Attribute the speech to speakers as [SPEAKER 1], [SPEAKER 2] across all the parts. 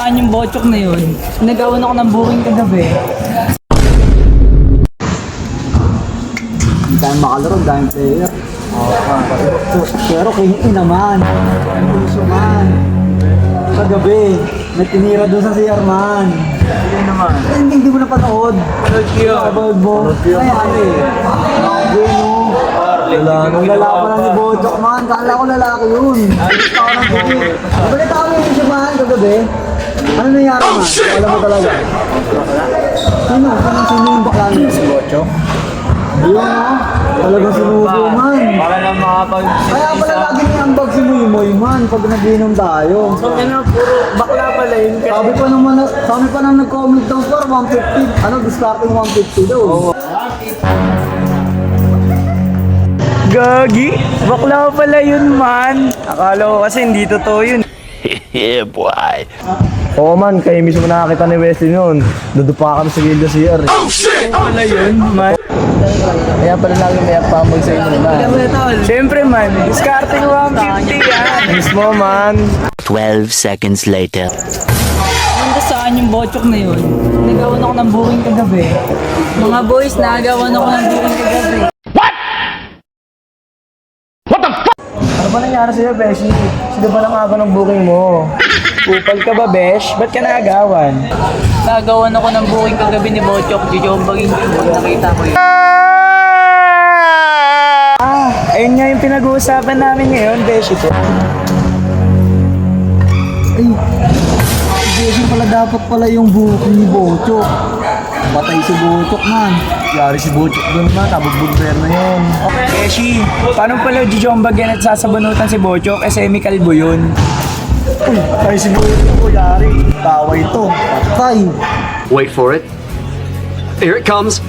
[SPEAKER 1] saan yung bochok na yun? Nagawan ako ng booking kagabi.
[SPEAKER 2] Hindi tayo makalaro, daming player. Pero kiniti naman. Ang puso man. Kagabi, may tinira doon sa CR man.
[SPEAKER 3] Hindi naman.
[SPEAKER 2] Hindi mo napanood.
[SPEAKER 3] Panood ko yun.
[SPEAKER 2] Kapag mo. Ay, ano eh. Gano. Nung lalaki lang ni Bochok man. Kala ko lalaki yun. Alis ka ako ng gabi. Nabalita ko yung siya man kagabi. Ano nangyari man? Alam mo talaga. Sino? Sino yung bakla niya?
[SPEAKER 3] Si Bochok.
[SPEAKER 2] Yun o. Talagang sinubo man.
[SPEAKER 3] Para lang makapag-sisa.
[SPEAKER 2] Kaya pala lagi niya ang bag si Moy man pag nag-inom tayo.
[SPEAKER 3] So, puro bakla pala yun.
[SPEAKER 2] Sabi pa nang nag-comment daw for 150. Ano, discarding 150 daw.
[SPEAKER 3] Gagi, bakla pala yun man. Akala ko kasi hindi totoo yun.
[SPEAKER 4] Yeah, boy.
[SPEAKER 5] Oo man, kayo mismo nakakita ni Wesley noon. Dudupa kami sa Gilda CR.
[SPEAKER 3] Pala yun man.
[SPEAKER 5] Kaya pala lagi may apamag sa inyo na.
[SPEAKER 3] Siyempre man, discarding 150 yan.
[SPEAKER 5] Mismo man.
[SPEAKER 4] 12 seconds later.
[SPEAKER 1] Nanda saan yung bochok na yun? Nagawan ako ng booking kagabi. Mga boys, nagawan ako ng booking kagabi.
[SPEAKER 5] Ano ba nangyari sa'yo, Beshi? Sino ba nang aga ng booking mo?
[SPEAKER 3] Upal ka ba, Besh? Ba't ka nagawan?
[SPEAKER 1] Nagawan ako ng booking kagabi ni Bochok. Jijombagin ko yung nakita ko yun.
[SPEAKER 3] Ayun nga yung pinag-uusapan namin ngayon, Besh. Ito.
[SPEAKER 2] Ay, hindi pala dapat pala yung booking ni Bochok. Batay si Bochok man.
[SPEAKER 5] Yari si Bochok doon man, tabugbog na yun.
[SPEAKER 3] Beshi, paano pala jijombagin at sasabunutan si Bochok? Eh, semi-kalbo yun.
[SPEAKER 5] Uy, tayo si Bochok ko, yari. Taway to.
[SPEAKER 2] Tay,
[SPEAKER 6] Wait for it. Here it comes.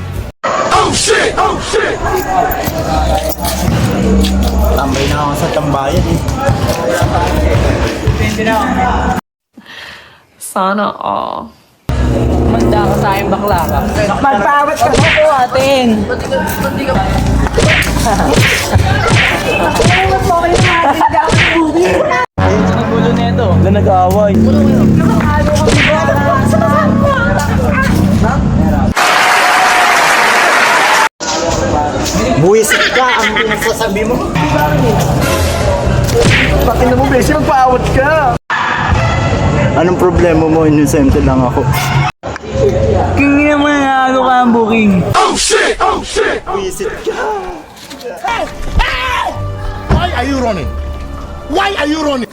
[SPEAKER 5] Tambay na ako sa tambayan eh.
[SPEAKER 7] Sana all.
[SPEAKER 1] Manda ka sa aking bakla ka.
[SPEAKER 3] Magpawat ka po atin.
[SPEAKER 1] Ang gulo na ito.
[SPEAKER 5] Wala nag-aaway.
[SPEAKER 2] buwisit ka ang pinagsasabi mo.
[SPEAKER 5] Bakit na mo, Beshi? Magpaawat ka. Anong problema mo? Inosente lang ako.
[SPEAKER 3] Kung naman nagawa ka ang booking.
[SPEAKER 5] Buwisit ka.
[SPEAKER 8] Why are you running? Why are you running?